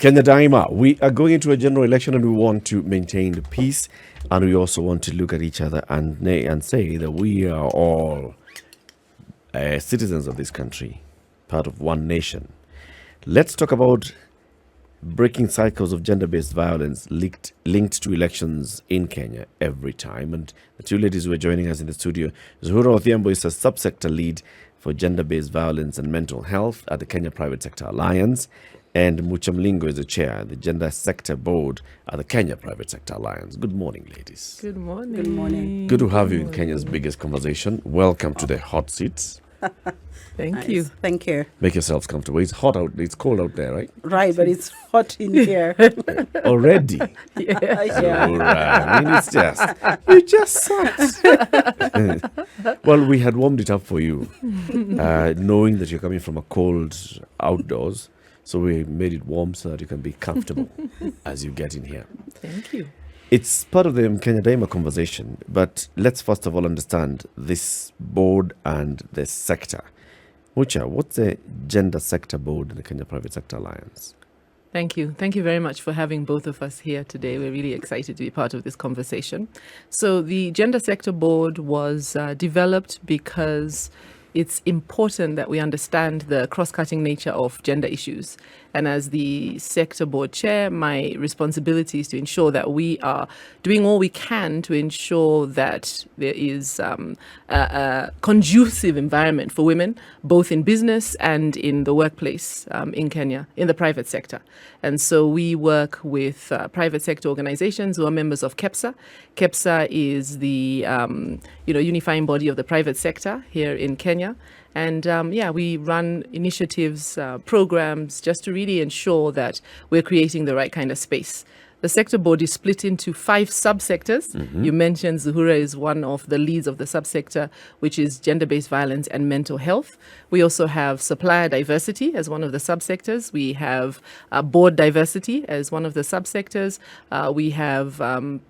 Kenya Daima, we are going into a general election and we want to maintain the peace, and we also want to look at each other and say that we are all citizens of this country, part of one nation. Let's talk about breaking cycles of gender-based violence linked to elections in Kenya every time. And the two ladies who are joining us in the studio, Zuhura Odhiambo is a subsector lead for gender-based violence and mental health at the Kenya Private Sector Alliance, and Mucha Mlingo is the chair at the Gender Sector Board at the Kenya Private Sector Alliance. Good morning, ladies. Good morning. Good morning. Good to have you in Kenya's biggest conversation. Welcome to the hot seats. Thank you. Thank you. Make yourselves comfortable. It's hot out. It's cold out there, right? Right, but it's hot in here. Already. Yeah. All right. I mean, it's you just sat. Well, we had warmed it up for you, knowing that you're coming from a cold outdoors. So we made it warm so that you can be comfortable as you get in here. Thank you. It's part of the Kenya Daima conversation, but let's first of all understand this board and the sector. Mucha, what's the Gender Sector Board in the Kenya Private Sector Alliance? Thank you. Thank you very much for having both of us here today. We're really excited to be part of this conversation. So the Gender Sector Board was developed because it's important that we understand the cross-cutting nature of gender issues. And as the sector board chair, my responsibility is to ensure that we are doing all we can to ensure that there is a conducive environment for women, both in business and in the workplace in Kenya, in the private sector. And so we work with private sector organizations who are members of KEPSA. KEPSA is the unifying body of the private sector here in Kenya. And we run initiatives, programs, just to really ensure that we're creating the right kind of space. The sector board is split into 5 subsectors. Mm-hmm. You mentioned Zuhura is one of the leads of the subsector, which is gender-based violence and mental health. We also have supplier diversity as one of the subsectors. We have board diversity as one of the subsectors. We have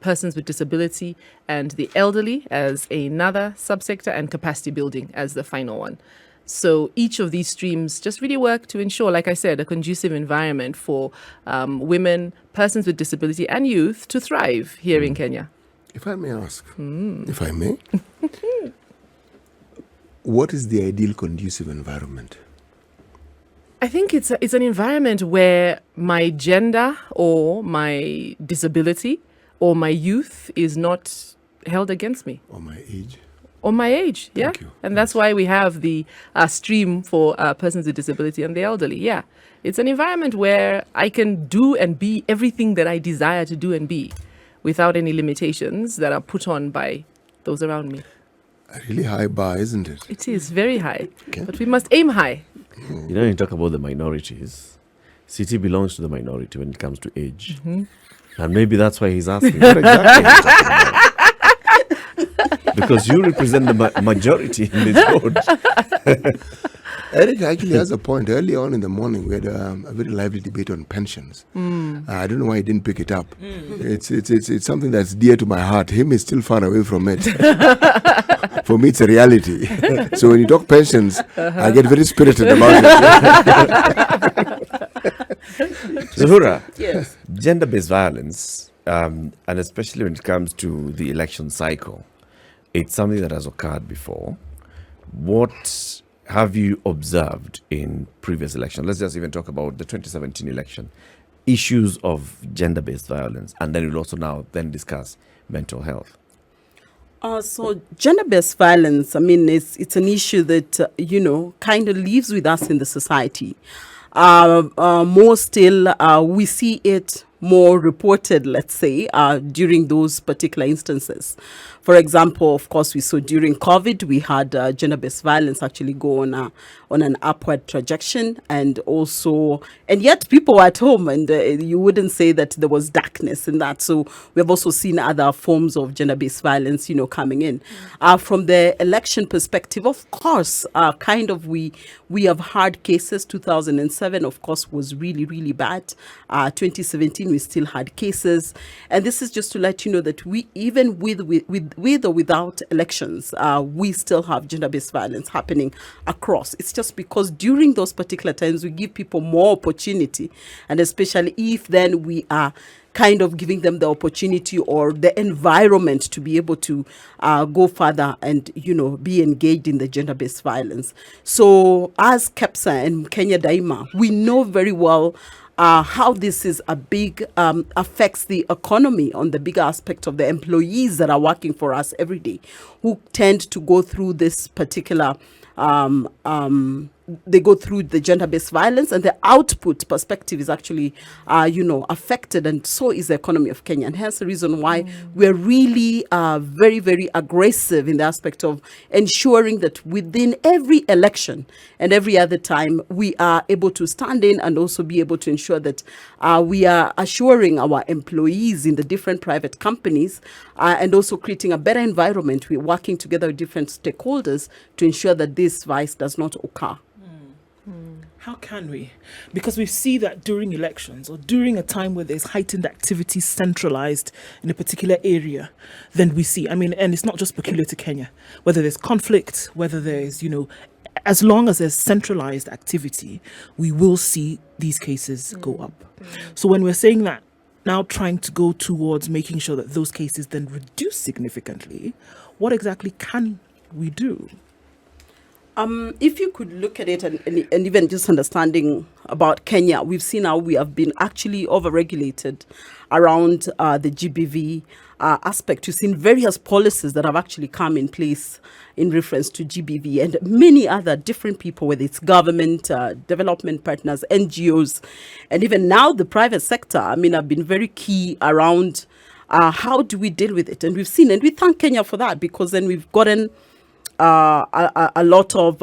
persons with disability and the elderly as another subsector, and capacity building as the final one. So each of these streams just really work to ensure, like I said, a conducive environment for women, persons with disability and youth to thrive here in Kenya. If I may ask, if I may, what is the ideal conducive environment? I think it's an environment where my gender or my disability or my youth is not held against me. Or my age? Or my age, yeah. Thank you. And that's why we have the stream for persons with disability and the elderly, yeah. It's an environment where I can do and be everything that I desire to do and be without any limitations that are put on by those around me. A really high bar, isn't it? It is very high, Okay. but we must aim high. You know, you talk about the minorities. City belongs to the minority when it comes to age. Mm-hmm. And maybe that's why he's asking. What exactly are you talking about? Because you represent the majority in this board. Eric actually has a point. Early on in the morning, we had a very lively debate on pensions. I don't know why he didn't pick it up. It's something that's dear to my heart. Him is still far away from it. For me, it's a reality. So when you talk pensions, I get very spirited about it. Zuhura, Yes. gender-based violence, and especially when it comes to the election cycle, it's something that has occurred before. What have you observed in previous elections? Let's just even talk about the 2017 election, issues of gender-based violence, and then we'll also now then discuss mental health. So gender-based violence, I mean, it's an issue that, kind of lives with us in the society. More still, we see it more reported, let's say, during those particular instances. For example, of course, we saw during COVID, we had gender-based violence actually go on an upward trajectory, and yet people were at home, and you wouldn't say that there was darkness in that. So we have also seen other forms of gender-based violence, coming in. From the election perspective, of course, we have had cases. 2007, of course, was really, really bad. 2017 we still had cases. And this is just to let you know that we, even with or without elections, we still have gender-based violence happening across. It's just because during those particular times, we give people more opportunity, and especially if then we are kind of giving them the opportunity or the environment to be able to go further and, be engaged in the gender-based violence. So as KEPSA and Kenya Daima, we know very well how this is a big, affects the economy on the bigger aspect of the employees that are working for us every day, who tend to go through this particular they go through the gender-based violence, and the output perspective is actually, affected, and so is the economy of Kenya. And hence the reason why we're really very, very aggressive in the aspect of ensuring that within every election and every other time, we are able to stand in and also be able to ensure that we are assuring our employees in the different private companies and also creating a better environment. We're working together with different stakeholders to ensure that this vice does not occur. How can we? Because we see that during elections or during a time where there's heightened activity centralized in a particular area, then we see, and it's not just peculiar to Kenya, whether there's conflict, whether there's, as long as there's centralized activity, we will see these cases go up. So when we're saying that, now trying to go towards making sure that those cases then reduce significantly, what exactly can we do? If you could look at it and even just understanding about Kenya, we've seen how we have been actually overregulated around the GBV aspect. You've seen various policies that have actually come in place in reference to GBV and many other different people, whether it's government, development partners, NGOs, and even now the private sector, have been very key around how do we deal with it. And we've seen, and we thank Kenya for that, because then we've gotten a lot of,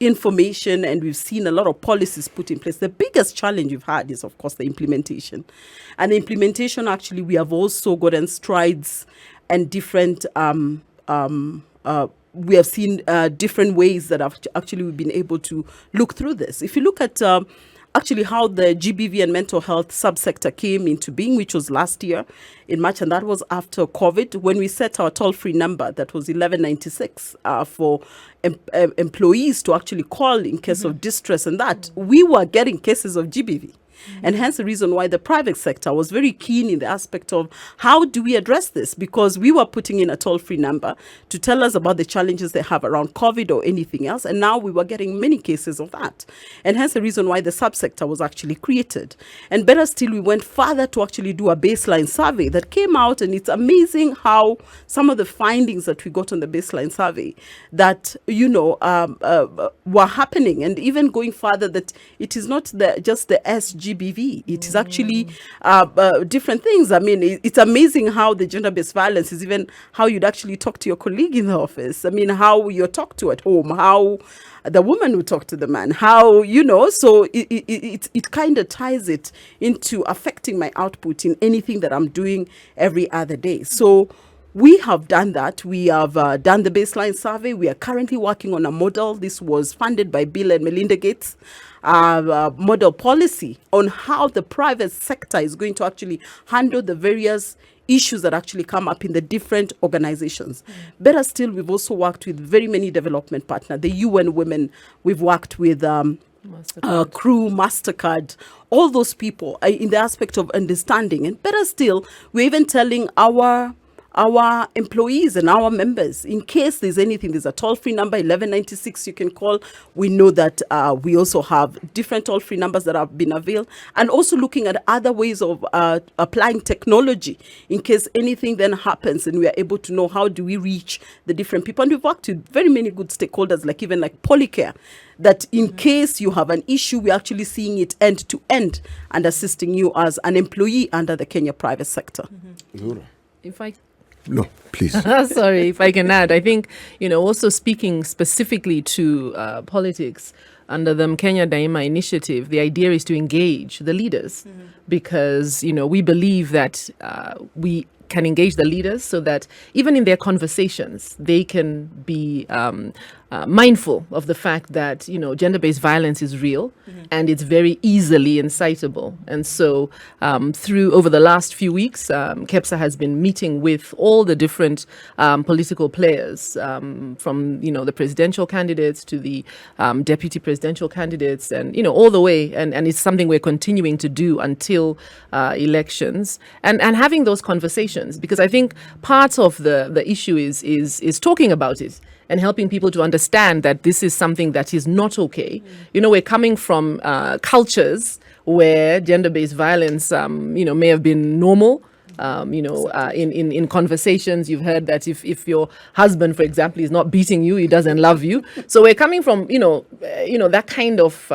information, and we've seen a lot of policies put in place. The biggest challenge we've had is, of course, the implementation. And the implementation, actually, we have also gotten strides and different, we have seen different ways that actually we've been able to look through this. If you look at actually how the GBV and mental health subsector came into being, which was last year in March, and that was after COVID, when we set our toll-free number that was 1196 for employees to actually call in case of distress, and that we were getting cases of GBV. And hence the reason why the private sector was very keen in the aspect of how do we address this, because we were putting in a toll-free number to tell us about the challenges they have around COVID or anything else, and now we were getting many cases of that. And hence the reason why the subsector was actually created. And better still, we went further to actually do a baseline survey that came out, and it's amazing how some of the findings that we got on the baseline survey that were happening, and even going further, that it is not just the SGBV, it is actually different things. It's amazing how the gender-based violence is even how you'd actually talk to your colleague in the office. How you're talked to at home, how the woman would talk to the man, how, so it kind of ties it into affecting my output in anything that I'm doing every other day. So we have done that. We have done the baseline survey. We are currently working on a model. This was funded by Bill and Melinda Gates. Model policy on how the private sector is going to actually handle the various issues that actually come up in the different organizations. Better still, we've also worked with very many development partners, the UN Women. We've worked with Crew, MasterCard, all those people in the aspect of understanding. And better still, we're even telling our employees and our members, in case there's anything, there's a toll-free number, 1196, you can call. We know that we also have different toll-free numbers that have been availed, and also looking at other ways of applying technology in case anything then happens, and we are able to know how do we reach the different people. And we've worked with very many good stakeholders, like Polycare, that in case you have an issue, we're actually seeing it end to end and assisting you as an employee under the Kenya private sector. Zuhura. If I No, please. Sorry, if I can add, I think, also speaking specifically to politics, under the Kenya Daima initiative, the idea is to engage the leaders because, we believe that we can engage the leaders so that even in their conversations, they can be mindful of the fact that, gender-based violence is real and it's very easily incitable. And so through over the last few weeks, KEPSA has been meeting with all the different political players, from, the presidential candidates to the deputy presidential candidates, and, all the way. And it's something we're continuing to do until elections, and having those conversations, because I think part of the issue is talking about it and helping people to understand that this is something that is not okay. We're coming from cultures where gender-based violence, may have been normal. In conversations, you've heard that if your husband, for example, is not beating you, he doesn't love you. So we're coming from, that kind of,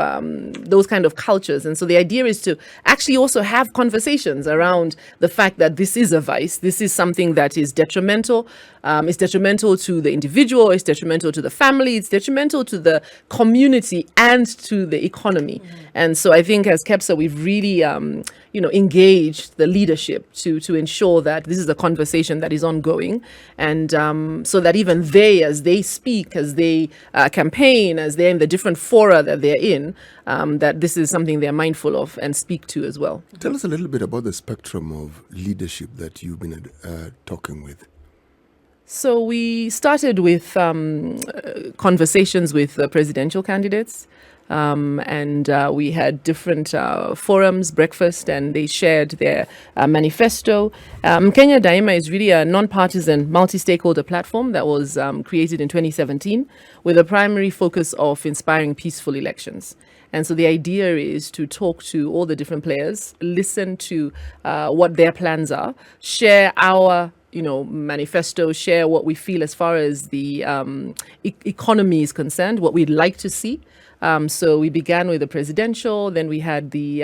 those kind of cultures. And so the idea is to actually also have conversations around the fact that this is a vice. This is something that is detrimental. It's detrimental to the individual, it's detrimental to the family, it's detrimental to the community and to the economy. And so I think as KEPSA, we've really, engaged the leadership to ensure that this is a conversation that is ongoing. And so that even they, as they speak, as they campaign, as they're in the different fora that they're in, that this is something they're mindful of and speak to as well. Tell us a little bit about the spectrum of leadership that you've been talking with. So we started with conversations with the presidential candidates, and we had different forums, breakfast, and they shared their manifesto. Kenya Daima is really a non-partisan, multi-stakeholder platform that was created in 2017 with a primary focus of inspiring peaceful elections. And so the idea is to talk to all the different players, listen to what their plans are, share our manifesto, share what we feel as far as the economy is concerned, what we'd like to see. So we began with the presidential, then we had the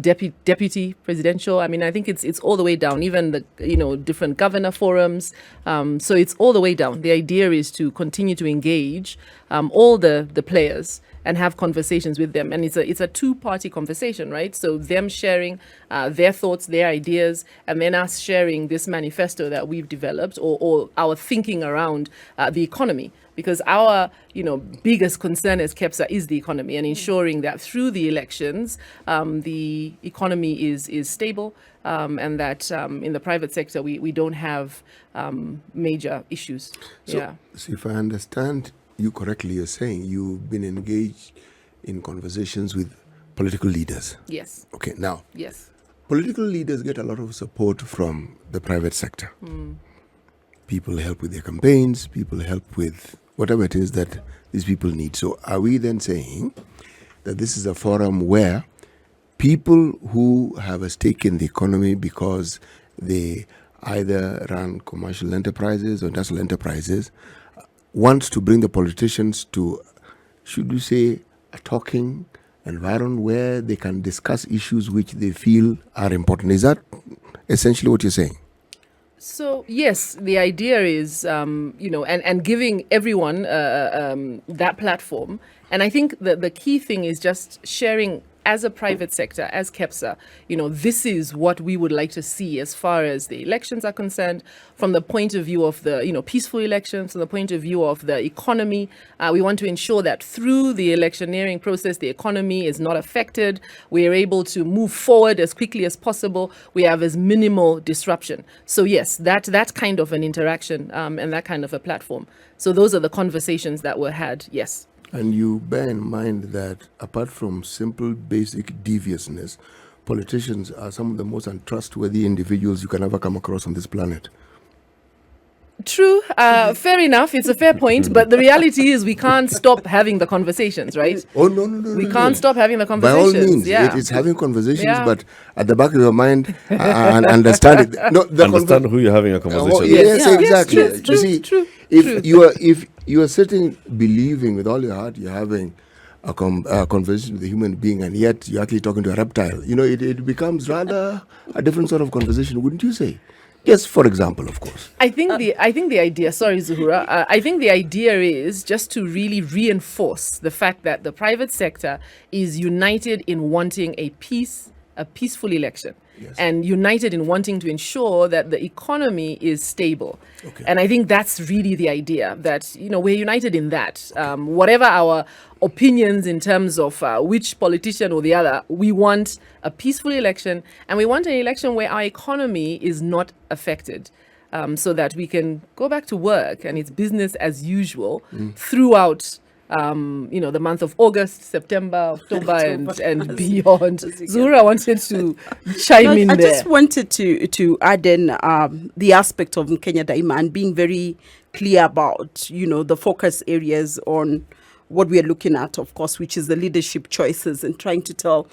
deputy presidential. I mean, I think it's all the way down, even the different governor forums. So it's all the way down. The idea is to continue to engage all the players and have conversations with them. And it's a two-party conversation, right? So them sharing their thoughts, their ideas, and then us sharing this manifesto that we've developed or our thinking around the economy. Because our, biggest concern as KEPSA is the economy and ensuring that through the elections, the economy is stable, and that in the private sector, we don't have major issues. So if I understand you correctly, you're saying you've been engaged in conversations with political leaders. Yes. Okay, now. Yes. Political leaders get a lot of support from the private sector. People help with their campaigns, people help with whatever it is that these people need. So are we then saying that this is a forum where people who have a stake in the economy because they either run commercial enterprises or industrial enterprises want to bring the politicians to, should we say, a talking environment where they can discuss issues which they feel are important? Is that essentially what you're saying? So, yes, the idea is, and giving everyone that platform. And I think the key thing is just sharing as a private sector, as KEPSA, this is what we would like to see as far as the elections are concerned, from the point of view of the, peaceful elections, from the point of view of the economy. We want to ensure that through the electioneering process, the economy is not affected. We are able to move forward as quickly as possible. We have as minimal disruption. So yes, that kind of an interaction and that kind of a platform. So those are the conversations that were had, yes. And you bear in mind that apart from simple, basic deviousness, politicians are some of the most untrustworthy individuals you can ever come across on this planet. True. Fair enough. It's a fair point. But the reality is we can't stop having the conversations, right? Oh, no. We can't stop having the conversations. By all means, yeah. it's having conversations, but at the back of your mind, understand it. No, Understand who you're having a conversation with. Yes, exactly. Yes, true, You see, true. if you are sitting believing with all your heart you're having a conversation with a human being, and yet you're actually talking to a reptile, it becomes rather a different sort of conversation, wouldn't you say? Yes, for example, of course. I think the idea, sorry, Zuhura, I think the idea is just to really reinforce the fact that the private sector is united in wanting a a peaceful election Yes. and united in wanting to ensure that the economy is stable. Okay. And I think that's really the idea, that, we're united in that. Whatever our opinions in terms of which politician or the other, we want a peaceful election, and we want an election where our economy is not affected. So that we can go back to work and it's business as usual throughout the month of August, September, October, and beyond. Zuhura wanted to chime in I there. just wanted to add in the aspect of Kenya Daima and being very clear about, the focus areas on what we are looking at, of course, which is the leadership choices, and trying to tell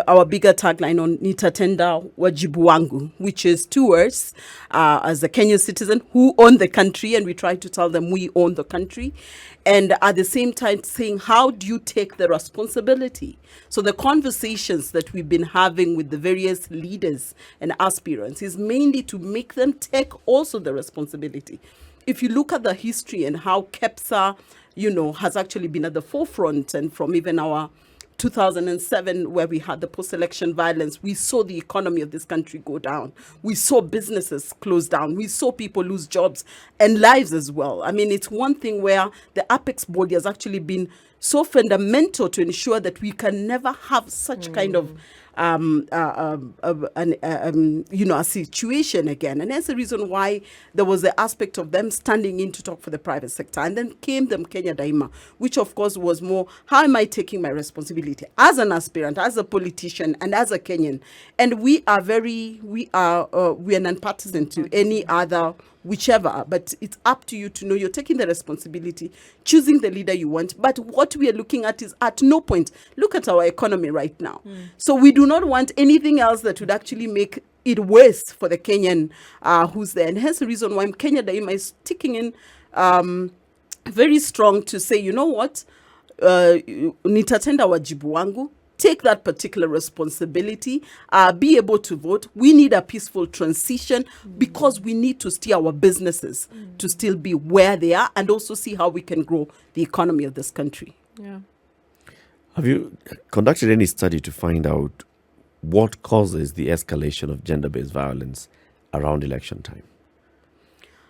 our bigger tagline on Nitatenda Wajibu Wangu, which is towards as a Kenyan citizen who own the country, and we try to tell them we own the country, and at the same time saying, how do you take the responsibility? So the conversations that we've been having with the various leaders and aspirants is mainly to make them take also the responsibility. If you look at the history and how KEPSA has actually been at the forefront, and from even our 2007, where we had the post-election violence, we saw the economy of this country go down. We saw businesses close down. We saw people lose jobs and lives as well. I mean, it's one thing where the Apex body has actually been so fundamental to ensure that we can never have such kind of a situation again. And that's the reason why there was the aspect of them standing in to talk for the private sector. And then came the Kenya Daima, which of course was more, how am I taking my responsibility as an aspirant, as a politician, and as a Kenyan? And we are nonpartisan to any other whichever, but it's up to you to know you're taking the responsibility, choosing the leader you want. But what we are looking at is, at no point, look at our economy right now. So we do not want anything else that would actually make it worse for the Kenyan who's there. And hence the reason why Kenya Daima is sticking in very strong to say, you know what, nitatenda wajibu wangu, take that particular responsibility, be able to vote. We need a peaceful transition because we need to steer our businesses to still be where they are, and also see how we can grow the economy of this country. Yeah. Have you conducted any study to find out what causes the escalation of gender-based violence around election time?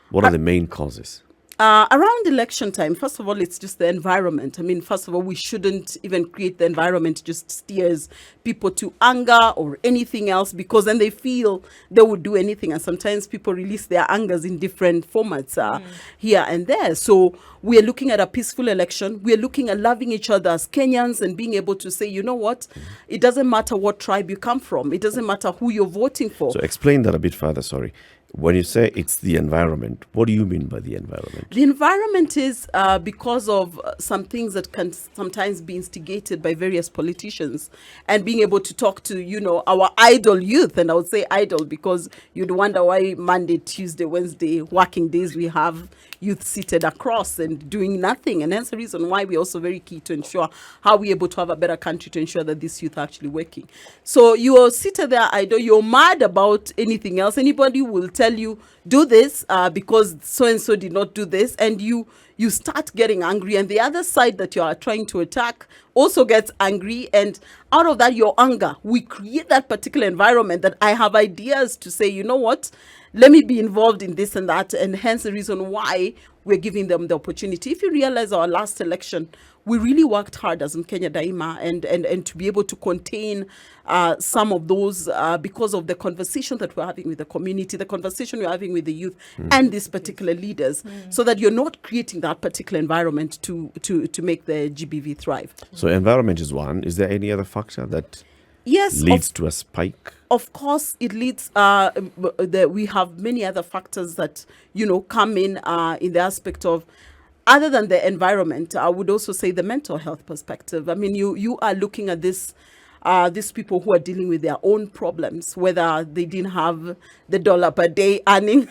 What are the main causes? Around election time, first of all, it's just the environment. I mean, first of all, we shouldn't even create the environment just steers people to anger or anything else, because then they feel they would do anything. And sometimes people release their angers in different formats here and there. So we are looking at a peaceful election. We are looking at loving each other as Kenyans and being able to say, you know what, it doesn't matter what tribe you come from. It doesn't matter who you're voting for. So explain that a bit further, sorry. When you say it's the environment, what do you mean by the environment? The environment is because of some things that can sometimes be instigated by various politicians, and being able to talk to, our idle youth. And I would say idle because you'd wonder why Monday, Tuesday, Wednesday, working days, we have youth seated across and doing nothing. And that's the reason why we're also very key to ensure how we're able to have a better country, to ensure that these youth are actually working. So you are seated there idle, you're mad about anything else. Anybody will tell you, do this because so-and-so did not do this, and you start getting angry, and the other side that you are trying to attack also gets angry, and out of that, your anger, we create that particular environment that I have ideas to say, you know what, let me be involved in this and that, and hence the reason why we're giving them the opportunity. If you realize our last election, we really worked hard as in Kenya Daima and to be able to contain some of those because of the conversation that we're having with the community, the conversation we're having with the youth and these particular leaders, so that you're not creating that particular environment to make the GBV thrive. So environment is one. Is there any other factor that leads to a spike? Of course, it leads. We have many other factors that come in the aspect of, other than the environment. I would also say the mental health perspective. I mean, you are looking at this. These people who are dealing with their own problems, whether they didn't have the $1 per day earning,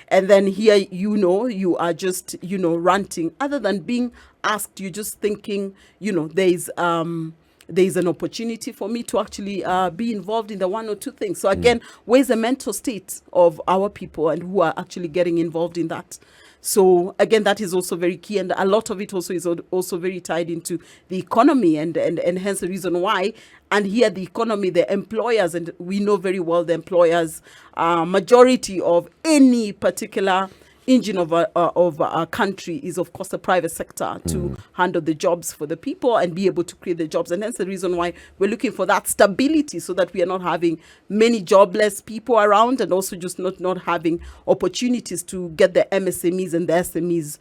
and then here you are just ranting. Other than being asked, you're just thinking there's an opportunity for me to actually be involved in the one or two things. So again, where's the mental state of our people and who are actually getting involved in that? So again, that is also very key, and a lot of it also is also very tied into the economy, and hence the reason why and here the economy, the employers, and we know very well the employers, majority of any particular engine of our country is, of course, the private sector to handle the jobs for the people and be able to create the jobs. And that's the reason why we're looking for that stability, so that we are not having many jobless people around, and also just not having opportunities to get the MSMEs and the SMEs,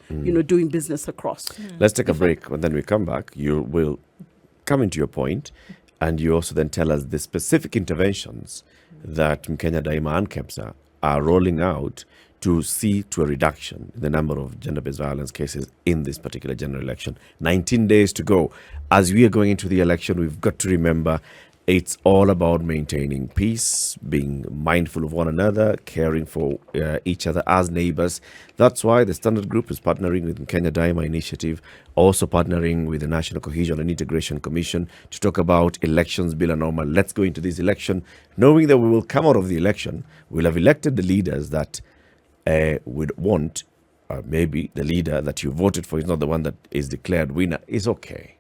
doing business across. Let's take a break. When then we come back, you will come into your point, and you also then tell us the specific interventions that Mkenya Daima and KEPSA are rolling out to see to a reduction in the number of gender-based violence cases in this particular general election. 19 days to go. As we are going into the election, we've got to remember it's all about maintaining peace, being mindful of one another, caring for each other as neighbors. That's why the Standard Group is partnering with the Kenya Daima Initiative, also partnering with the National Cohesion and Integration Commission to talk about elections bill and normal. Let's go into this election knowing that we will come out of the election. We'll have elected the leaders that would want, maybe the leader that you voted for is not the one that is declared winner. Is okay.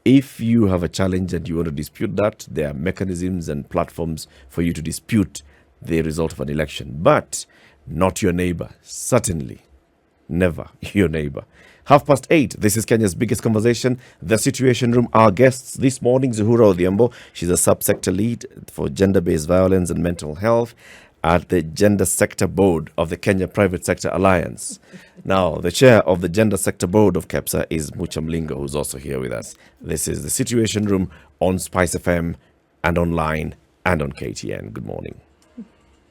If you have a challenge and you want to dispute that, there are mechanisms and platforms for you to dispute the result of an election, but not your neighbor. Certainly never your neighbor. 8:30. This is Kenya's biggest conversation, The Situation Room. Our guests this morning, Zuhura Odhiambo. She's a subsector lead for gender-based violence and mental health at the Gender Sector Board of the Kenya Private Sector Alliance. Now, the chair of the Gender Sector Board of KEPSA is Mucha Mlingo, who's also here with us. This is The Situation Room on SpiceFM and online and on KTN. Good morning.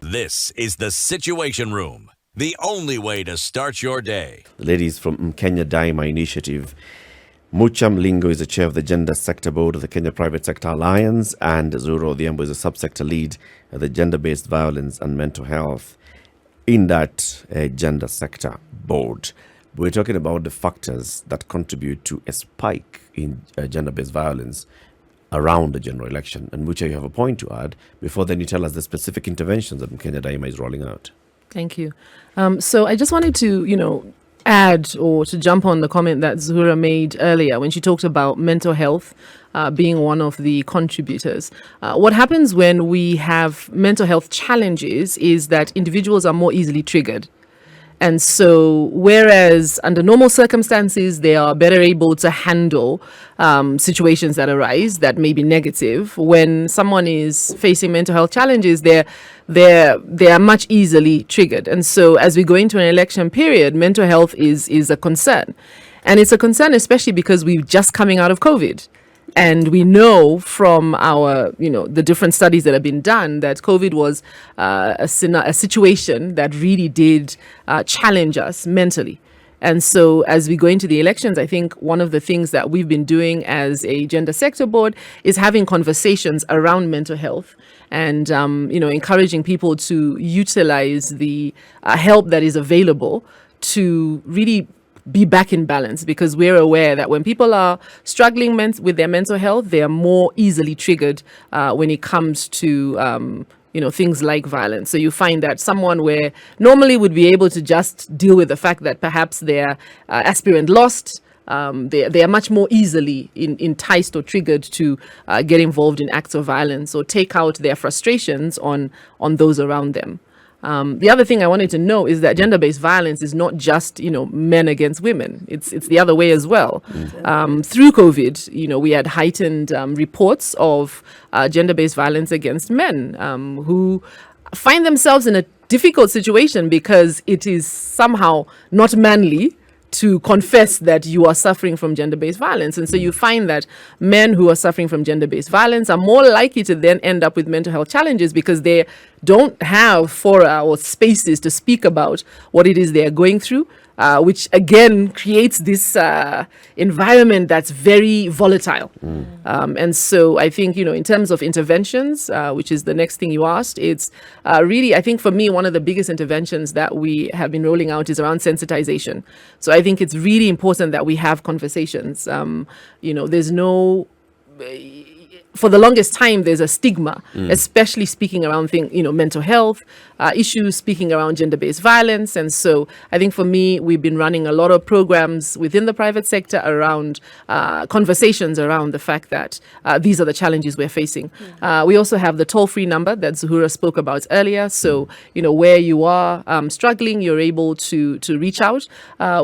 This is The Situation Room, the only way to start your day. The ladies from Kenya Daima Initiative. Mucha Mlingo is the chair of the Gender Sector Board of the Kenya Private Sector Alliance, and Zuhura Odhiambo is a subsector lead at the Gender-Based Violence and Mental Health in that Gender Sector Board. We're talking about the factors that contribute to a spike in gender-based violence around the general election. And Mucha, you have a point to add. Before then, you tell us the specific interventions that Kenya Daima is rolling out. Thank you. So I just wanted to, add or to jump on the comment that Zuhura made earlier when she talked about mental health being one of the contributors. What happens when we have mental health challenges is that individuals are more easily triggered. And so, whereas under normal circumstances, they are better able to handle situations that arise that may be negative, when someone is facing mental health challenges, they're much easily triggered. And so, as we go into an election period, mental health is a concern. And it's a concern especially because we're just coming out of COVID. And we know from our, the different studies that have been done that COVID was a situation that really did challenge us mentally. And so as we go into the elections, I think one of the things that we've been doing as a gender sector board is having conversations around mental health and, encouraging people to utilize the help that is available to really be back in balance, because we're aware that when people are struggling with their mental health, they are more easily triggered when it comes to things like violence. So you find that someone where normally would be able to just deal with the fact that perhaps their aspirant lost, they are much more easily enticed or triggered to get involved in acts of violence or take out their frustrations on those around them. The other thing I wanted to know is that gender-based violence is not just, men against women. It's the other way as well. Through COVID, we had heightened reports of gender-based violence against men who find themselves in a difficult situation because it is somehow not manly to confess that you are suffering from gender-based violence. And so you find that men who are suffering from gender-based violence are more likely to then end up with mental health challenges because they don't have fora or spaces to speak about what it is they are going through, which again creates this environment that's very volatile. And so I think, in terms of interventions, which is the next thing you asked, it's really, I think for me, one of the biggest interventions that we have been rolling out is around sensitization. So I think it's really important that we have conversations. There's no for the longest time, there's a stigma, especially speaking around mental health issues, speaking around gender-based violence. And so I think for me, we've been running a lot of programs within the private sector around conversations around the fact that these are the challenges we're facing. We also have the toll-free number that Zuhura spoke about earlier. So, where you are struggling, you're able to reach out.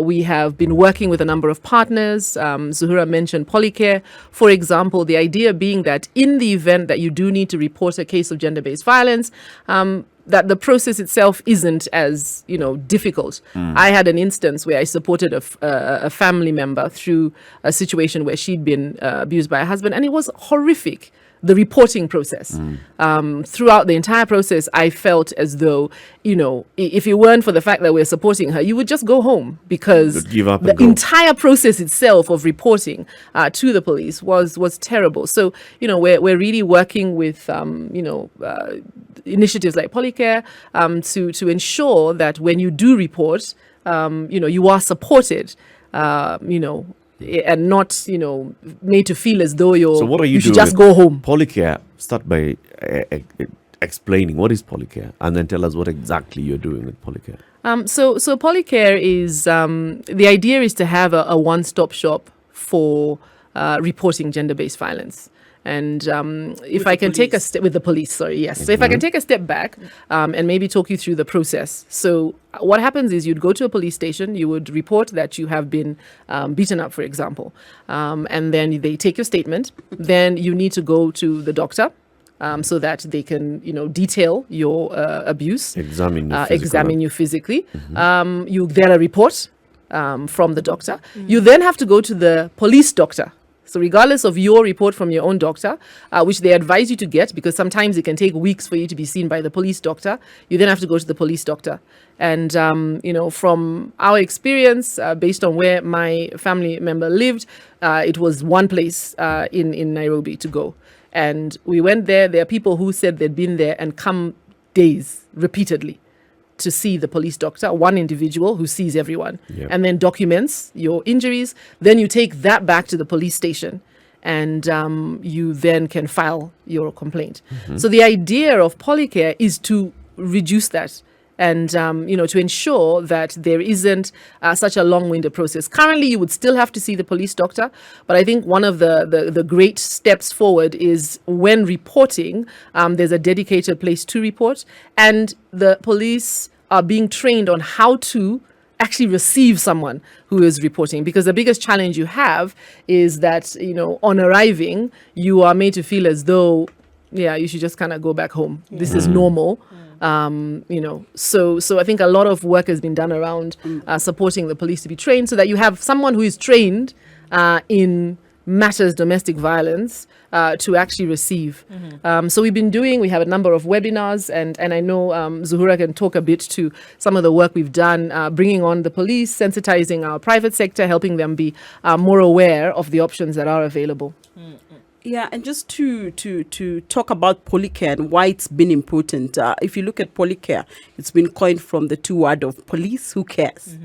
We have been working with a number of partners. Zuhura mentioned Polycare, for example, the idea being that in the event that you do need to report a case of gender-based violence, that the process itself isn't as difficult. I had an instance where I supported a family member through a situation where she'd been abused by her husband, and it was horrific. The reporting process. Throughout the entire process, I felt as though, if it weren't for the fact that we're supporting her, you would just go home, because give up the and go. entire process itself of reporting to the police was terrible. So, we're really working with, initiatives like Polycare to ensure that when you do report, you are supported, and not, made to feel as though So what are you should doing just with go home. Polycare? Start by explaining what is Polycare, and then tell us what exactly you're doing with Polycare. So Polycare is, the idea is to have a one-stop shop for reporting gender-based violence. And if I can take a step with the police, sorry, yes. So if I can take a step back and maybe talk you through the process. So what happens is you'd go to a police station, you would report that you have been beaten up, for example, and then they take your statement. Then you need to go to the doctor so that they can, detail your abuse, examine you physically. You get a report from the doctor. You then have to go to the police doctor. So regardless of your report from your own doctor, which they advise you to get, because sometimes it can take weeks for you to be seen by the police doctor, you then have to go to the police doctor. And, from our experience, based on where my family member lived, it was one place in Nairobi to go. And we went there. There are people who said they'd been there and come days repeatedly to see the police doctor, one individual who sees everyone, and then documents your injuries. Then you take that back to the police station, and you then can file your complaint. So the idea of Polycare is to reduce that, and to ensure that there isn't such a long-winded process. Currently, you would still have to see the police doctor, but I think one of the great steps forward is when reporting, there's a dedicated place to report, and the police are being trained on how to actually receive someone who is reporting, because the biggest challenge you have is that, on arriving, you are made to feel as though, you should just kind of go back home. This is normal. So I think a lot of work has been done around supporting the police to be trained, so that you have someone who is trained in matters domestic violence to actually receive. So we have a number of webinars, and I know Zuhura can talk a bit to some of the work we've done, bringing on the police, sensitizing our private sector, helping them be more aware of the options that are available. Yeah, and just to talk about Polycare and why it's been important. If you look at Polycare, it's been coined from the two words of police, who cares?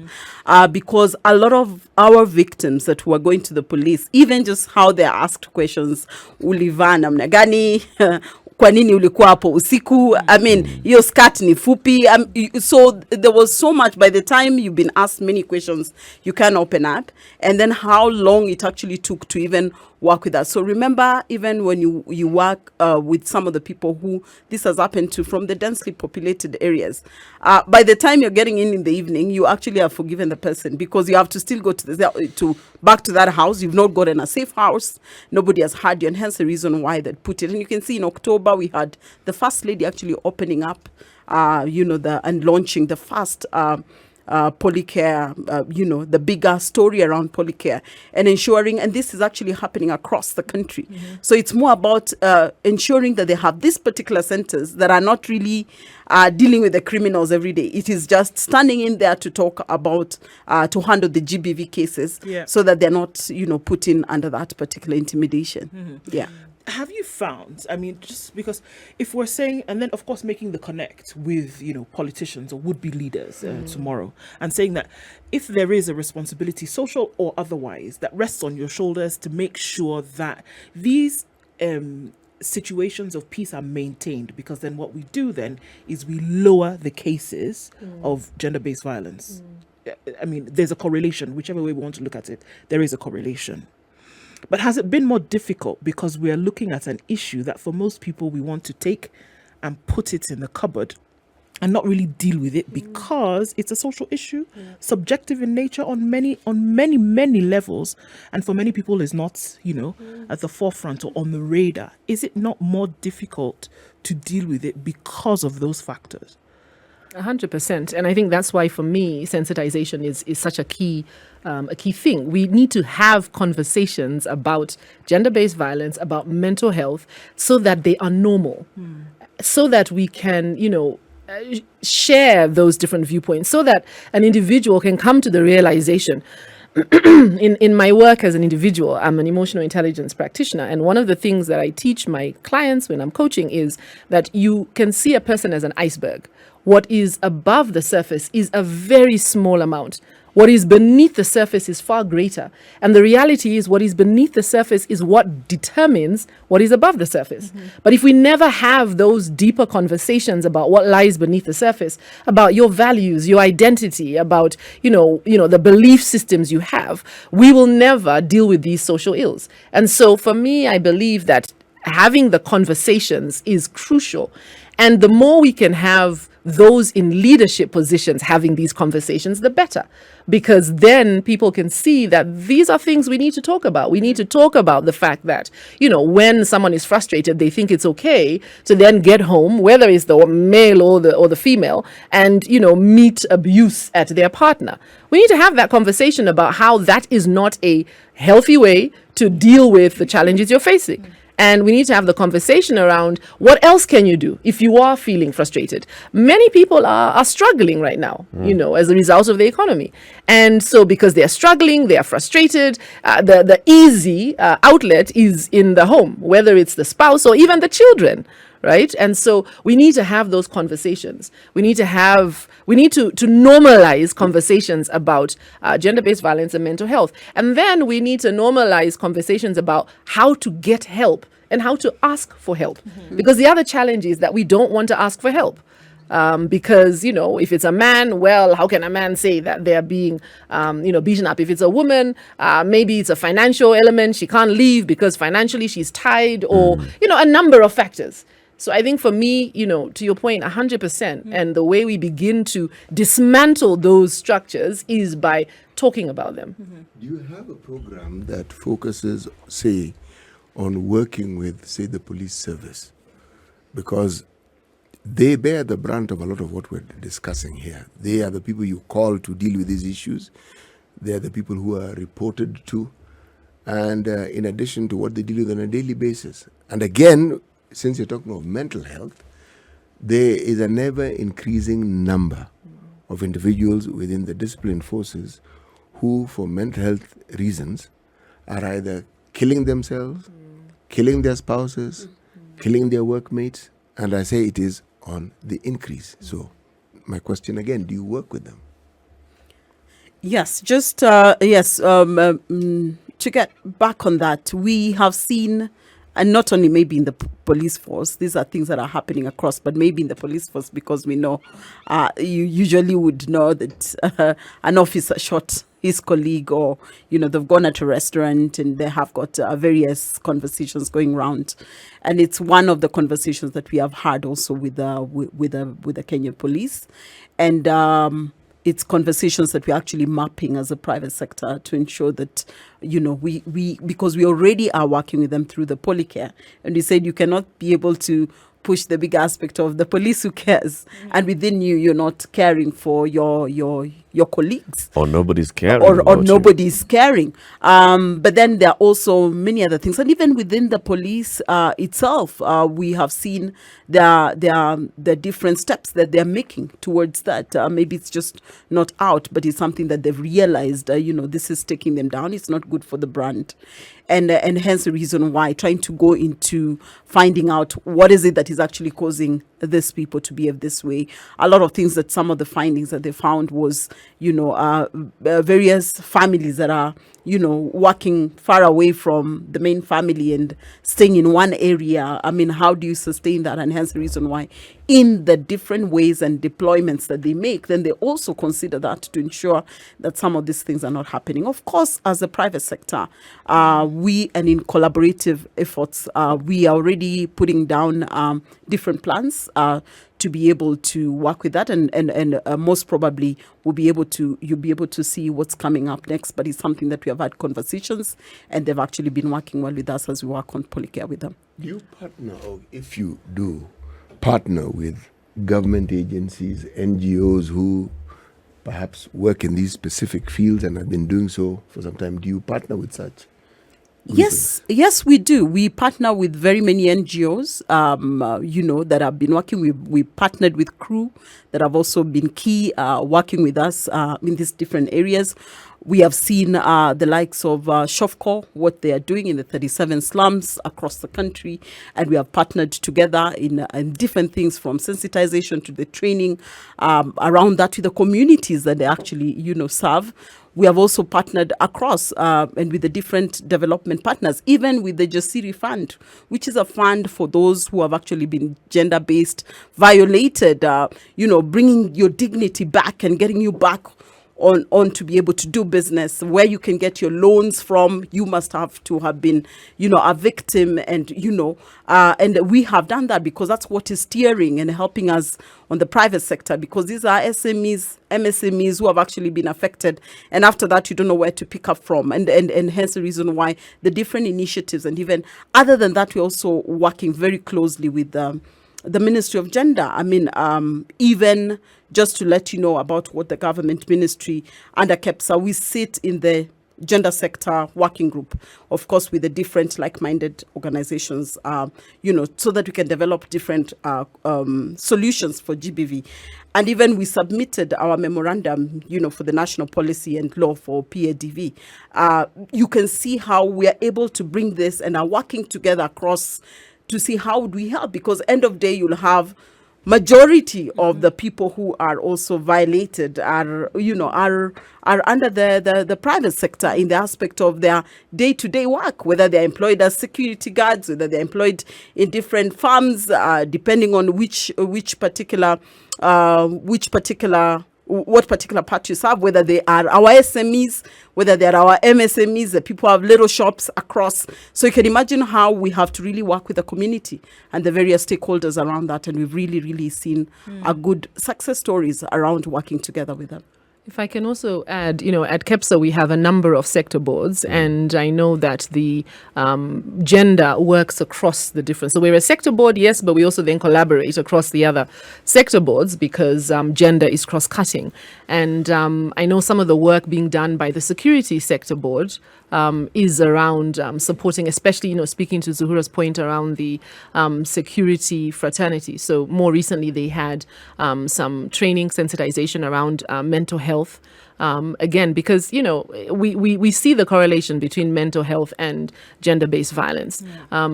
Because a lot of our victims that were going to the police, even just how they're asked questions, ulivaa namna gani? Kwa nini ulikuwa hapo usiku? I mean, your skirt ni fupi. So there was so much. By the time you've been asked many questions, you can open up. And then how long it actually took to even work with us. So remember, even when you work with some of the people who this has happened to from the densely populated areas, by the time you're getting in the evening, you actually have forgiven the person, because you have to still go to back to that house. You've not gotten a safe house. Nobody has heard you, and hence the reason why they put it. And you can see in October, we had the first lady actually opening up, and launching the first Polycare, the bigger story around Polycare, and ensuring, and this is actually happening across the country. So it's more about ensuring that they have these particular centers that are not really dealing with the criminals every day. It is just standing in there to talk about, to handle the GBV cases, so that they're not, put in under that particular intimidation. Yeah. Have you found, I mean, just because if we're saying, and then of course making the connect with, politicians or would-be leaders tomorrow, and saying that if there is a responsibility, social or otherwise, that rests on your shoulders to make sure that these situations of peace are maintained, because then what we do then is we lower the cases of gender-based violence. I mean, there's a correlation, whichever way we want to look at it, there is a correlation. But has it been more difficult because we are looking at an issue that for most people we want to take and put it in the cupboard and not really deal with it because it's a social issue, subjective in nature on many levels, and for many people is not, at the forefront or on the radar? Is it not more difficult to deal with it because of those factors? 100%. And I think that's why, for me, sensitization is such a key thing. We need to have conversations about gender-based violence, about mental health, so that they are normal, so that we can, share those different viewpoints, so that an individual can come to the realization. In my work as an individual, I'm an emotional intelligence practitioner, and one of the things that I teach my clients when I'm coaching is that you can see a person as an iceberg. What is above the surface is a very small amount. What is beneath the surface is far greater. And the reality is what is beneath the surface is what determines what is above the surface. But if we never have those deeper conversations about what lies beneath the surface, about your values, your identity, about, the belief systems you have, we will never deal with these social ills. And so for me, I believe that having the conversations is crucial. And the more we can have those in leadership positions having these conversations, the better. Because then people can see that these are things we need to talk about. We need to talk about the fact that, when someone is frustrated, they think it's okay to then get home, whether it's the male or the female, and, meet abuse at their partner. We need to have that conversation about how that is not a healthy way to deal with the challenges you're facing. And we need to have the conversation around what else can you do if you are feeling frustrated. Many people are struggling right now, as a result of the economy. And so because they're struggling, they are frustrated, the easy outlet is in the home, whether it's the spouse or even the children. Right. And so we need to have those conversations. We need to normalize conversations about gender-based violence and mental health. And then we need to normalize conversations about how to get help and how to ask for help. Because the other challenge is that we don't want to ask for help. Because, if it's a man, well, how can a man say that they're being, beaten up? If it's a woman, maybe it's a financial element. She can't leave because financially she's tied, or, a number of factors. So I think for me, to your point, 100%. And the way we begin to dismantle those structures is by talking about them. Do you have a program that focuses, say, on working with, say, the police service? Because they bear the brunt of a lot of what we're discussing here. They are the people you call to deal with these issues. They are the people who are reported to. And in addition to what they deal with on a daily basis. And again, since you're talking of mental health, there is an ever-increasing number of individuals within the discipline forces who, for mental health reasons, are either killing themselves, killing their spouses, killing their workmates, and I say it is on the increase. So my question again, do you work with them? Yes, to get back on that, we have seen, and not only maybe in the police force, these are things that are happening across, but maybe in the police force, because we know, you usually would know that an officer shot his colleague, or, they've gone at a restaurant and they have got various conversations going around. And it's one of the conversations that we have had also with the Kenyan police. And it's conversations that we're actually mapping as a private sector to ensure that, we because we already are working with them through the Polycare. And we said you cannot be able to push the big aspect of the police who cares, and within you're not caring for your colleagues, or nobody's caring, or nobody's caring. But then there are also many other things, and even within the police itself, we have seen the different steps that they're making towards that. Maybe it's just not out, but it's something that they've realized. This is taking them down. It's not good for the brand. And hence the reason why trying to go into finding out what is it that is actually causing these people to behave this way. A lot of things that some of the findings that they found was, various families that are working far away from the main family and staying in one area. I mean, how do you sustain that? And hence the reason why in the different ways and deployments that they make, then they also consider that to ensure that some of these things are not happening. Of course, as a private sector, we and in collaborative efforts, we are already putting down different plans to be able to work with that, and most probably you'll be able to see what's coming up next. But it's something that we have had conversations, and they've actually been working well with us as we work on Polycare with them. Do you partner, or if you do partner with government agencies, NGOs who perhaps work in these specific fields and have been doing so for some time? Do you partner with such? Yes, we do. We partner with very many NGOs, that have been working. We partnered with crew that have also been key working with us in these different areas. We have seen the likes of Shofco, what they are doing in the 37 slums across the country, and we have partnered together in different things, from sensitization to the training around that, to the communities that they actually serve. We have also partnered across and with the different development partners, even with the Jasiri Fund, which is a fund for those who have actually been gender-based, violated, bringing your dignity back and getting you back on to be able to do business. Where you can get your loans from, you must have to have been, a victim, and and we have done that because that's what is steering and helping us on the private sector, because these are SMEs, MSMEs who have actually been affected, and after that you don't know where to pick up from, and hence the reason why the different initiatives. And even other than that, we're also working very closely with the Ministry of Gender. I mean, even just to let you know about what the government ministry under KEPSA, we sit in the gender sector working group, of course, with the different like-minded organizations, so that we can develop different solutions for GBV. And even we submitted our memorandum, for the national policy and law for PADV. You can see how we are able to bring this and are working together across to see how would we help, because end of day you'll have majority of the people who are also violated are under the private sector in the aspect of their day-to-day work, whether they're employed as security guards, whether they're employed in different farms, depending on what particular part you serve, whether they are our SMEs, whether they are our MSMEs, the people who have little shops across. So you can imagine how we have to really work with the community and the various stakeholders around that. And we've really, really seen a good success stories around working together with them. If I can also add, at KEPSA we have a number of sector boards, and I know that the gender works across the different. So we're a sector board, yes, but we also then collaborate across the other sector boards because gender is cross-cutting. And I know some of the work being done by the security sector board is around supporting, especially, speaking to Zuhura's point around the security fraternity. So more recently they had some training, sensitization around mental health. Again, because, we see the correlation between mental health and gender-based violence.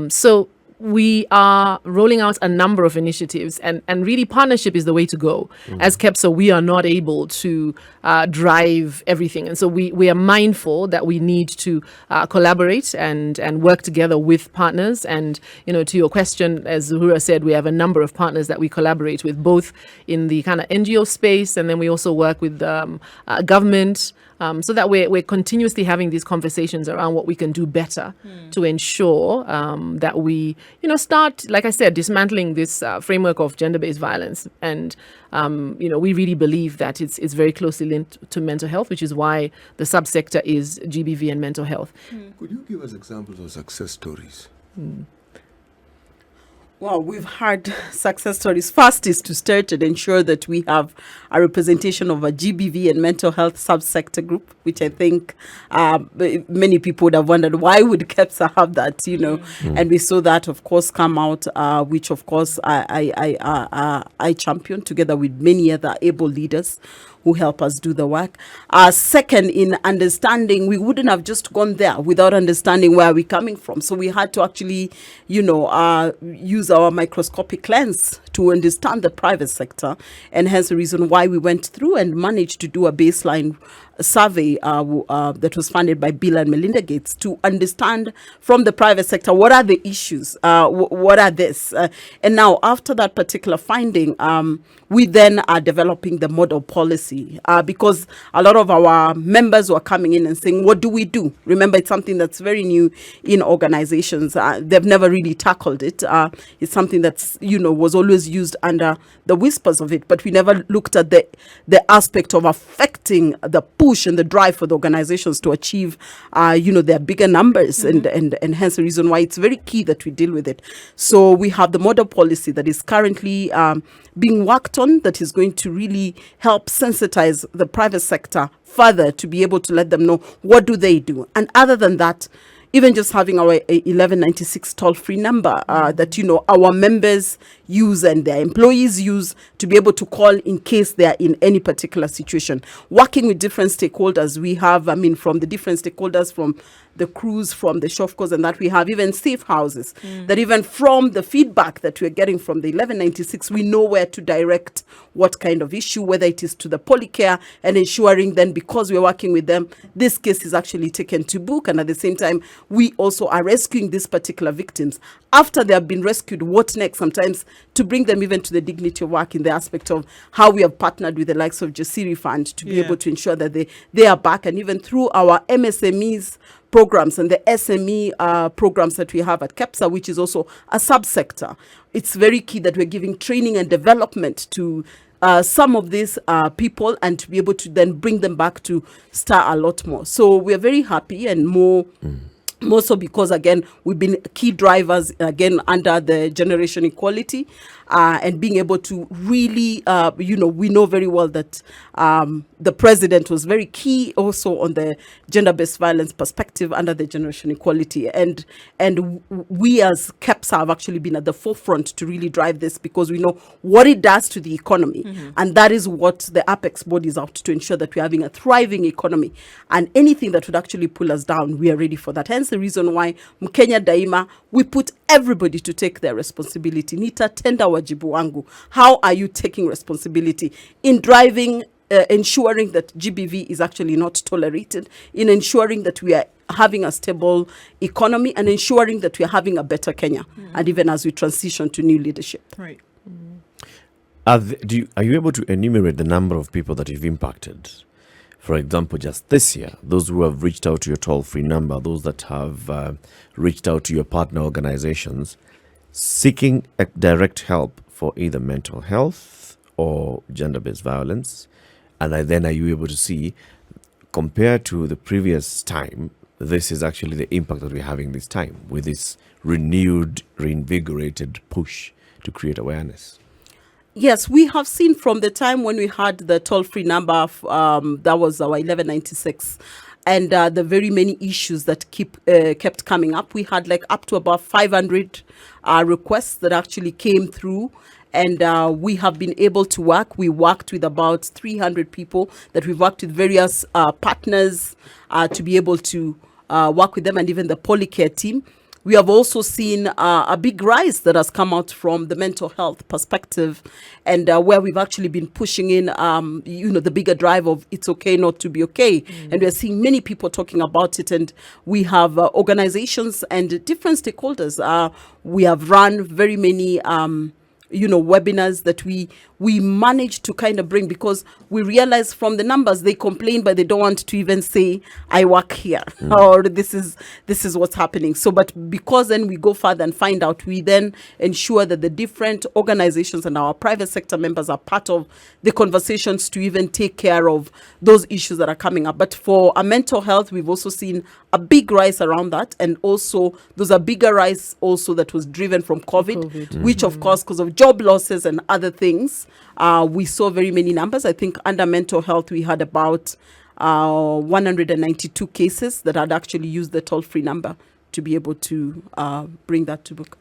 So we are rolling out a number of initiatives, and really partnership is the way to go. As KEPSA, we are not able to drive everything. And so we are mindful that we need to collaborate and work together with partners. And, to your question, as Zuhura said, we have a number of partners that we collaborate with, both in the kind of NGO space, and then we also work with government, so that we're continuously having these conversations around what we can do better to ensure that we, start, like I said, dismantling this framework of gender-based violence. And, we really believe that it's very closely linked to mental health, which is why the subsector is GBV and mental health. Could you give us examples of success stories? Well, we've had success stories. First is to start and ensure that we have a representation of a GBV and mental health subsector group, which I think many people would have wondered, why would KEPSA have that, And we saw that, of course, come out, which, of course, I championed together with many other able leaders who help us do the work. Second, in understanding, we wouldn't have just gone there without understanding where we're coming from. So we had to actually, use our microscopic lens to understand the private sector, and hence the reason why we went through and managed to do a baseline survey that was funded by Bill and Melinda Gates to understand from the private sector what are the issues, what are this, and now after that particular finding, we then are developing the model policy because a lot of our members were coming in and saying, what do we do? Remember, it's something that's very new in organizations. They've never really tackled it. It's something that's was always used under the whispers of it, but we never looked at the aspect of affecting the push and the drive for the organizations to achieve their bigger numbers, and hence the reason why it's very key that we deal with it. So we have the model policy that is currently being worked on, that is going to really help sensitize the private sector further to be able to let them know what do they do. And other than that, even just having our 1196 toll-free number that our members use and their employees use to be able to call in case they are in any particular situation. Working with different stakeholders, we have, from the different stakeholders, from the crews, from the shofcos, and that we have even safe houses, that even from the feedback that we're getting from the 1196, we know where to direct what kind of issue, whether it is to the Polycare, and ensuring then, because we're working with them, this case is actually taken to book, and at the same time, we also are rescuing these particular victims. After they have been rescued, what next? Sometimes to bring them even to the dignity of work in the aspect of how we have partnered with the likes of Jasiri Fund to be able to ensure that they are back, and even through our MSMEs programs and the SME programs that we have at KEPSA, which is also a subsector. It's very key that we're giving training and development to some of these people, and to be able to then bring them back to star a lot more. So we're very happy, and more so because, again, we've been key drivers, again, under the generation equality, and being able to really, we know very well that the president was very key also on the gender-based violence perspective under the generation equality. And we as KEPSA have actually been at the forefront to really drive this, because we know what it does to the economy. And that is what the Apex board is out to ensure, that we're having a thriving economy. And anything that would actually pull us down, we are ready for that. Hence the reason why Mkenya Daima, we put everybody to take their responsibility. Nita tenda wajibu wangu. How are you taking responsibility in driving, ensuring that GBV is actually not tolerated, in ensuring that we are having a stable economy, and ensuring that we are having a better Kenya, and even as we transition to new leadership. Right. Are you able to enumerate the number of people that you've impacted? For example, just this year, those who have reached out to your toll-free number, those that have reached out to your partner organizations, seeking a direct help for either mental health or gender-based violence. And then are you able to see, compared to the previous time, this is actually the impact that we're having this time, with this renewed, reinvigorated push to create awareness? Yes, we have seen from the time when we had the toll-free number, that was our 1196, and the very many issues that kept coming up. We had like up to about 500 requests that actually came through, and we have been able to work. We worked with about 300 people that we've worked with various partners to be able to work with them, and even the Polycare team. We have also seen a big rise that has come out from the mental health perspective, and where we've actually been pushing in, the bigger drive of it's okay not to be okay. And we're seeing many people talking about it, and we have organizations and different stakeholders. We have run very many webinars that we managed to kind of bring, because we realize from the numbers they complain, but they don't want to even say I work here or this is what's happening. So, but because then we go further and find out, we then ensure that the different organizations and our private sector members are part of the conversations to even take care of those issues that are coming up. But for our mental health, we've also seen a big rise around that, and also there's a bigger rise also that was driven from COVID. Which of course, because of job losses and other things, we saw very many numbers. I think under mental health, we had about 192 cases that had actually used the toll-free number to be able to bring that to book.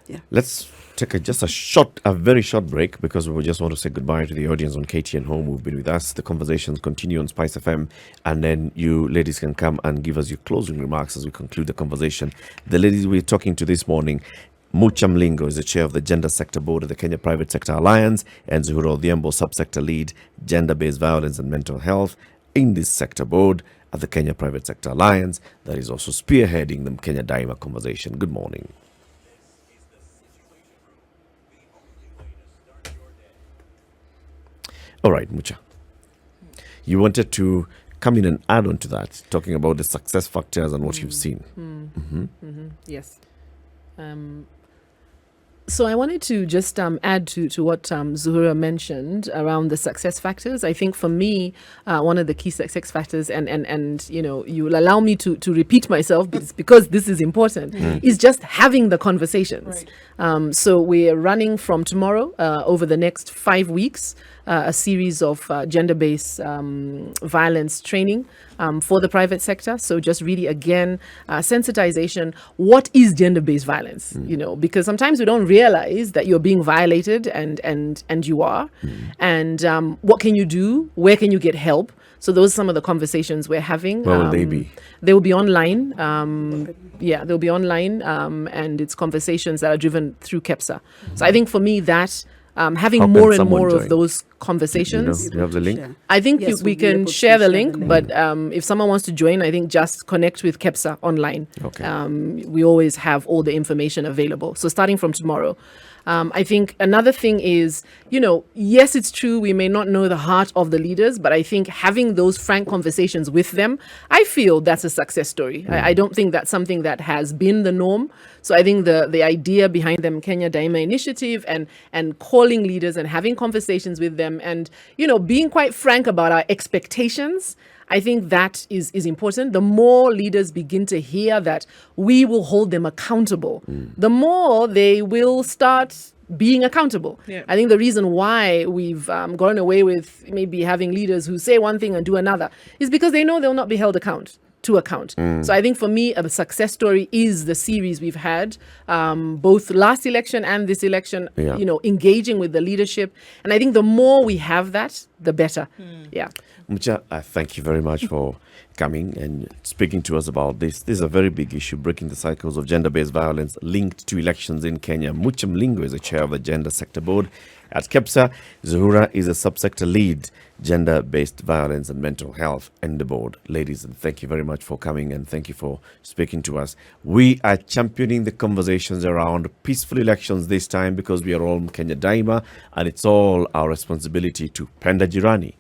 Yeah. Let's take a very short break because we just want to say goodbye to the audience on KTN Home who've been with us. The conversations continue on SpiceFM, and then you ladies can come and give us your closing remarks as we conclude the conversation. The ladies we're talking to this morning, Mucha Mlingo is the chair of the Gender Sector Board of the Kenya Private Sector Alliance, and Zuhura Odhiambo, subsector lead, gender-based violence and mental health in this sector board at the Kenya Private Sector Alliance that is also spearheading the Kenya Daima conversation. Good morning. All right, Mucha. You wanted to come in and add on to that, talking about the success factors and what you've seen. Yes. So I wanted to just add to what Zuhura mentioned around the success factors. I think for me, one of the key success factors, and you know, you will allow me to repeat myself because this is important, is just having the conversations. Right. So we're running from tomorrow over the next 5 weeks, a series of gender-based violence training for the private sector. So just really, again, sensitization. What is gender-based violence? You know, because sometimes we don't realize that you're being violated, and you are. And what can you do? Where can you get help? So those are some of the conversations we're having. Where will they be? They will be online. They'll be online, and it's conversations that are driven through KEPSA. So I think for me that having How can more and someone more join? of those conversations. Do you have the link? I think Yes, we we'll be can able to share the share link, the link. but if someone wants to join, I think just connect with KEPSA online. Okay. We always have all the information available. So starting from tomorrow. I think another thing is, you know, yes, it's true, we may not know the heart of the leaders, but I think having those frank conversations with them, I feel that's a success story. I don't think that's something that has been the norm. So I think the idea behind the Kenya Daima initiative and calling leaders and having conversations with them and, you know, being quite frank about our expectations, I think that is important. The more leaders begin to hear that we will hold them accountable, the more they will start being accountable. Yeah. I think the reason why we've gone away with maybe having leaders who say one thing and do another is because they know they'll not be held to account. So I think for me, a success story is the series we've had, both last election and this election, Yeah. you know, engaging with the leadership. And I think the more we have that, the better. Yeah. Mucha, thank you very much for coming and speaking to us about this. This is a very big issue, breaking the cycles of gender-based violence linked to elections in Kenya. Mucha Mlingo is the chair of the Gender Sector Board at KEPSA. Zuhura is a subsector lead, gender-based violence and mental health in the board. Ladies, and thank you very much for coming and thank you for speaking to us. We are championing the conversations around peaceful elections this time because we are all Kenya Daima, and it's all our responsibility to penda jirani,